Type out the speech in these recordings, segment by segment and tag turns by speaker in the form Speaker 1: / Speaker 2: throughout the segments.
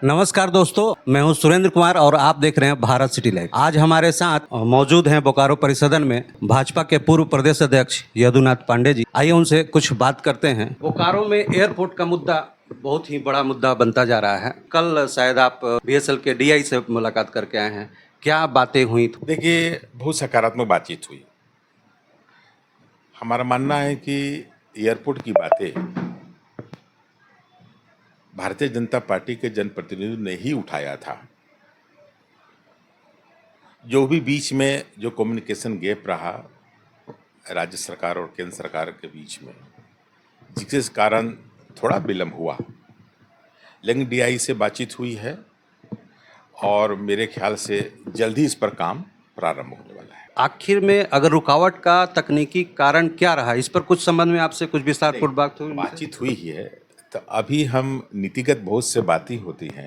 Speaker 1: नमस्कार दोस्तों, मैं हूं सुरेंद्र कुमार और आप देख रहे हैं भारत सिटी लाइव। आज हमारे साथ मौजूद हैं बोकारो परिसदन में भाजपा के पूर्व प्रदेश अध्यक्ष यदुनाथ पांडे जी। आइए उनसे कुछ बात करते हैं। बोकारो में एयरपोर्ट का मुद्दा बहुत ही बड़ा मुद्दा बनता जा रहा है। कल शायद आप बीएसएल के डीआई से मुलाकात करके आए हैं, क्या बातें हुई?
Speaker 2: देखिए, बहुत सकारात्मक बातचीत हुई। हमारा मानना है कि एयरपोर्ट की बातें भारतीय जनता पार्टी के जनप्रतिनिधियों ने ही उठाया था। जो भी बीच में जो कम्युनिकेशन गैप रहा राज्य सरकार और केंद्र सरकार के बीच में, जिस कारण थोड़ा विलंब हुआ, लेकिन डीआई से बातचीत हुई है और मेरे ख्याल से जल्द ही इस पर काम प्रारंभ होने वाला है।
Speaker 1: आखिर में अगर रुकावट का तकनीकी कारण क्या रहा, इस पर कुछ संबंध में आपसे कुछ विस्तारपूर्वक
Speaker 2: बातचीत हुई ही है। तो अभी हम नीतिगत बहुत से बातें होती हैं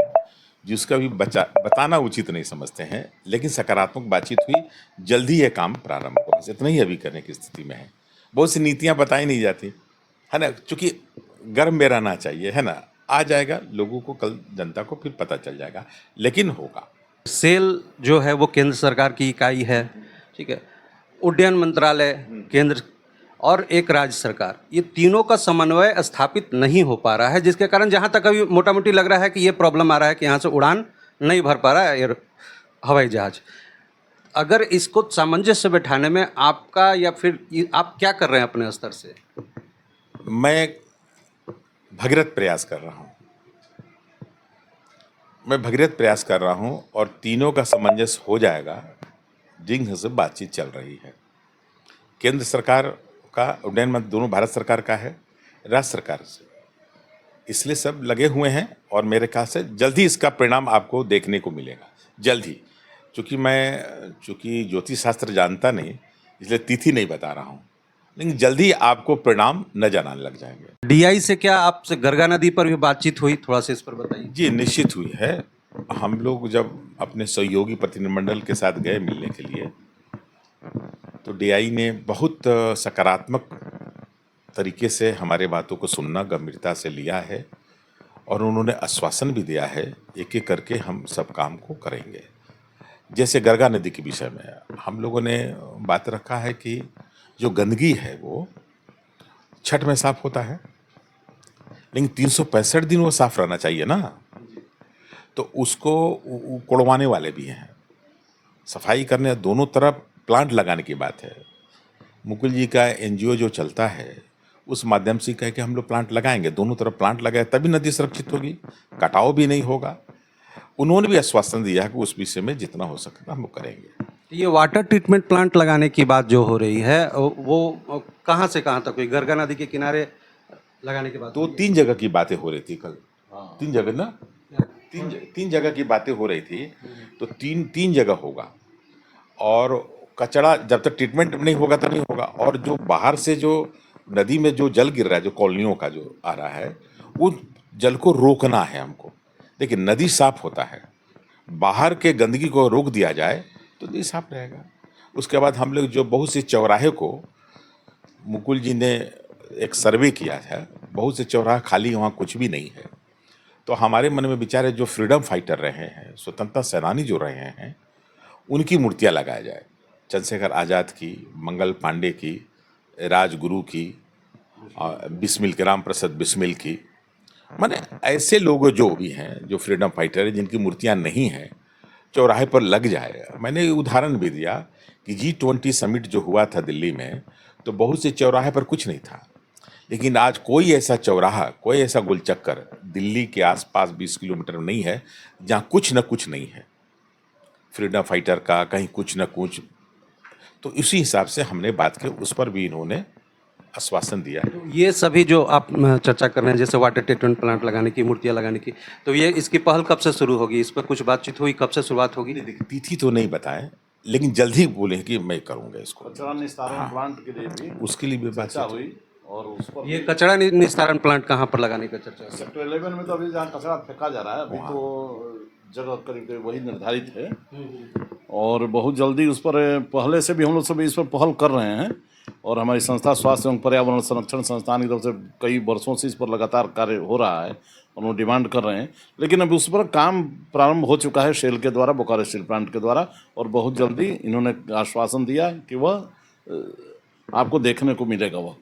Speaker 2: जिसका भी बताना उचित नहीं समझते हैं, लेकिन सकारात्मक बातचीत हुई। जल्दी ये काम प्रारंभ होगा, इतना ही अभी करने की स्थिति में है। बहुत सी नीतियां बताई नहीं जाती है ना, चूंकि गर्म में रहना चाहिए, है ना। आ जाएगा लोगों को, कल जनता को फिर पता चल जाएगा, लेकिन होगा।
Speaker 1: सेल जो है वो केंद्र सरकार की इकाई है, ठीक है। उड्डयन मंत्रालय केंद्र और एक राज्य सरकार, ये तीनों का समन्वय स्थापित नहीं हो पा रहा है, जिसके कारण जहां तक अभी मोटा मोटी लग रहा है कि ये प्रॉब्लम आ रहा है कि यहाँ से उड़ान नहीं भर पा रहा है हवाई जहाज। अगर इसको सामंजस्य बैठाने में आपका या फिर आप क्या कर रहे हैं अपने स्तर से?
Speaker 2: मैं भगीरथ प्रयास कर रहा हूं और तीनों का सामंजस्य हो जाएगा। जिन से बातचीत चल रही है, केंद्र सरकार का उड्डयन मंत्री दोनों भारत सरकार का है, राज्य सरकार से, इसलिए सब लगे हुए हैं और मेरे ख्याल से जल्द ही इसका परिणाम आपको देखने को मिलेगा, जल्द ही। चूँकि ज्योतिष शास्त्र जानता नहीं, इसलिए तिथि नहीं बता रहा हूँ, लेकिन जल्द ही आपको परिणाम नजर आने लग जाएंगे।
Speaker 1: डीआई से क्या आपसे गरगा नदी पर भी बातचीत हुई? थोड़ा सा इस पर बताइए।
Speaker 2: जी, निश्चित हुई है। हम लोग जब अपने सहयोगी प्रतिनिधिमंडल के साथ गए मिलने के लिए, तो डीआई ने बहुत सकारात्मक तरीके से हमारे बातों को सुनना, गंभीरता से लिया है और उन्होंने आश्वासन भी दिया है एक एक करके हम सब काम को करेंगे। जैसे गरगा नदी के विषय में हम लोगों ने बात रखा है कि जो गंदगी है वो छठ में साफ होता है, लेकिन 365 दिन वो साफ रहना चाहिए ना। तो उसको कोड़वाने वाले भी हैं, सफाई करने, दोनों तरफ प्लांट लगाने की बात है। मुकुल जी का एनजीओ जो चलता है उस माध्यम से कह के हम लोग प्लांट लगाएंगे, दोनों तरफ प्लांट लगाए तभी नदी सुरक्षित होगी, कटाव भी नहीं होगा। उन्होंने भी आश्वासन दिया है कि उस विषय में जितना हो सकता हम लोग करेंगे।
Speaker 1: ये वाटर ट्रीटमेंट प्लांट लगाने की बात जो हो रही है वो कहाँ से कहाँ तक हुई? गरगा नदी के किनारे लगाने की बात?
Speaker 2: 2-3 जगह की बातें हो रही थी कल। 3 जगह ना, 3 जगह की बातें हो रही थी, तो तीन जगह होगा। और कचरा जब तक ट्रीटमेंट नहीं होगा तब नहीं होगा। और जो बाहर से जो नदी में जो जल गिर रहा है, जो कॉलोनियों का जो आ रहा है, उस जल को रोकना है हमको। देखिए, नदी साफ होता है, बाहर के गंदगी को रोक दिया जाए तो नदी साफ रहेगा। उसके बाद हम लोग जो बहुत से चौराहे को, मुकुल जी ने एक सर्वे किया है, बहुत से चौराहा खाली, वहाँ कुछ भी नहीं है। तो हमारे मन में विचार है जो फ्रीडम फाइटर रहे हैं, स्वतंत्रता सेनानी जो रहे हैं, उनकी मूर्तियां लगाया जाए। चंद्रशेखर आज़ाद की, मंगल पांडे की, राजगुरु की, बिस्मिल के, राम प्रसाद बिस्मिल की, माने ऐसे लोग जो भी हैं, जो फ्रीडम फाइटर हैं, जिनकी मूर्तियां नहीं हैं, चौराहे पर लग जाए। मैंने उदाहरण भी दिया कि G20 समिट जो हुआ था दिल्ली में, तो बहुत से चौराहे पर कुछ नहीं था, लेकिन आज कोई ऐसा चौराहा, कोई ऐसा गुलचक्कर दिल्ली के आसपास 20 किलोमीटर नहीं है जहाँ कुछ न कुछ नहीं है फ्रीडम फाइटर का, कहीं कुछ न कुछ। तो इसी हिसाब से हमने बात की, उस पर भी इन्होंने आश्वासन दिया है।
Speaker 1: ये सभी जो आप चर्चा कर रहे हैं, जैसे वाटर ट्रीटमेंट प्लांट लगाने की, मूर्तियां लगाने की, तो ये इसकी पहल कब से शुरू होगी? इस पर कुछ बातचीत हुई? कब से शुरुआत होगी?
Speaker 2: तिथि तो नहीं बताएं, लेकिन जल्द ही बोले कि मैं करूंगा इसको।
Speaker 3: कचरा निस्तारण प्लांट के लिए भी
Speaker 2: उसके लिए भी
Speaker 3: चर्चा
Speaker 2: बात
Speaker 3: हुई और उस पर
Speaker 1: ये कचरा निस्तारण प्लांट कहाँ पर लगाने का चर्चा है?
Speaker 3: सेक्टर 11 में तो अभी जहाँ कचरा फेंका जा रहा है, अभी तो जगह करीब करीब वही निर्धारित है और बहुत जल्दी उस पर, पहले से भी हम लोग सब इस पर पहल कर रहे हैं और हमारी संस्था स्वास्थ्य एवं पर्यावरण संरक्षण संस्थान की तरफ से कई वर्षों से इस पर लगातार कार्य हो रहा है। और वो डिमांड कर रहे हैं। लेकिन अभी उस पर काम प्रारंभ हो चुका है शेल के द्वारा, बोकारो स्टील प्लांट के द्वारा, और बहुत जल्दी इन्होंने आश्वासन दिया कि वह आपको देखने को मिलेगा। वह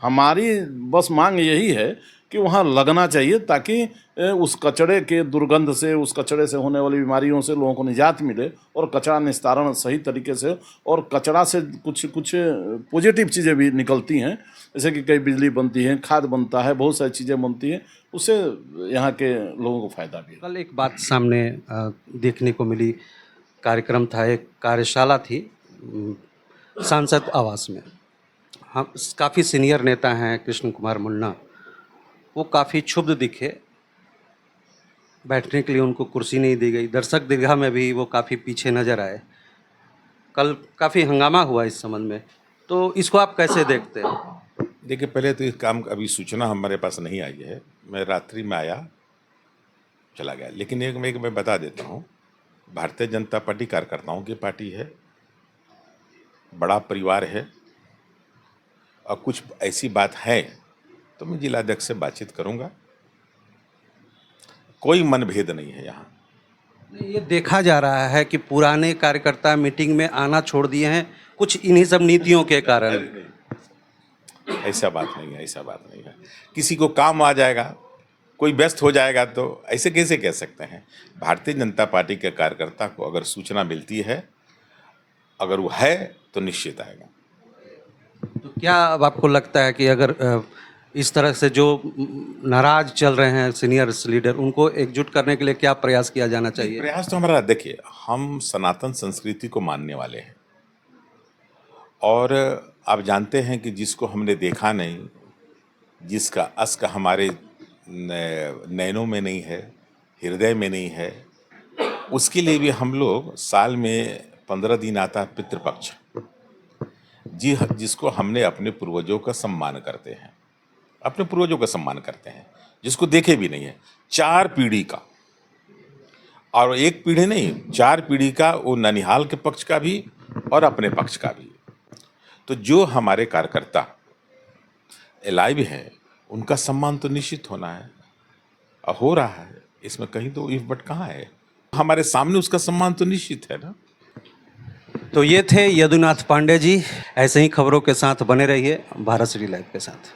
Speaker 3: हमारी बस मांग यही है कि वहाँ लगना चाहिए, ताकि उस कचरे के दुर्गंध से, उस कचरे से होने वाली बीमारियों से लोगों को निजात मिले और कचरा निस्तारण सही तरीके से, और कचरा से कुछ कुछ पॉजिटिव चीज़ें भी निकलती हैं, जैसे कि कई बिजली बनती है, खाद बनता है, बहुत सारी चीज़ें बनती हैं, उससे यहाँ के लोगों को फ़ायदा भी है।
Speaker 1: कल एक बात सामने देखने को मिली, कार्यक्रम था, एक कार्यशाला थी सांसद आवास में। हम काफ़ी सीनियर नेता हैं कृष्ण कुमार मुन्ना, वो काफ़ी क्षुब्ध दिखे, बैठने के लिए उनको कुर्सी नहीं दी गई। दर्शक दीर्घा में भी वो काफ़ी पीछे नज़र आए। कल काफ़ी हंगामा हुआ इस संबंध में, तो इसको आप कैसे देखते हैं?
Speaker 2: देखिए, पहले तो इस काम अभी सूचना हमारे पास नहीं आई है। मैं रात्रि में आया, चला गया। लेकिन एक मैं बता देता हूँ, भारतीय जनता पार्टी कार्यकर्ताओं की पार्टी है, बड़ा परिवार है, और कुछ ऐसी बात है तो मैं जिलाध्यक्ष से बातचीत करूँगा। कोई मनभेद नहीं है यहाँ।
Speaker 1: ये देखा जा रहा है कि पुराने कार्यकर्ता मीटिंग में आना छोड़ दिए हैं, कुछ इन्हीं सब नीतियों के कारण।
Speaker 2: ऐसा बात नहीं है, ऐसा बात नहीं है। किसी को काम आ जाएगा, कोई व्यस्त हो जाएगा, तो ऐसे कैसे कह सकते हैं? भारतीय जनता पार्टी के कार्यकर्ता को अगर सूचना मिलती है, अगर वो है तो निश्चित आएगा।
Speaker 1: तो क्या अब आपको लगता है कि अगर इस तरह से जो नाराज चल रहे हैं सीनियर लीडर, उनको एकजुट करने के लिए क्या प्रयास किया जाना चाहिए?
Speaker 2: प्रयास तो हमारा, देखिए, हम सनातन संस्कृति को मानने वाले हैं, और आप जानते हैं कि जिसको हमने देखा नहीं, जिसका अस्क हमारे नैनों में नहीं है, हृदय में नहीं है, उसके लिए भी हम लोग साल में 15 दिन आता है पितृपक्ष, जिसको हमने अपने पूर्वजों का सम्मान करते हैं, अपने पूर्वजों का सम्मान करते हैं, जिसको देखे भी नहीं है, 4 पीढ़ी का, और एक पीढ़ी नहीं, 4 पीढ़ी का, वो ननिहाल के पक्ष का भी और अपने पक्ष का भी। तो जो हमारे कार्यकर्ता एलाइव हैं, उनका सम्मान तो निश्चित होना है, और हो रहा है, इसमें कहीं तो इफ बट कहाँ है? हमारे सामने उसका सम्मान तो निश्चित है ना।
Speaker 1: तो ये थे यदुनाथ पांडे जी। ऐसे ही खबरों के साथ बने रहिए भारत श्री लाइव के साथ।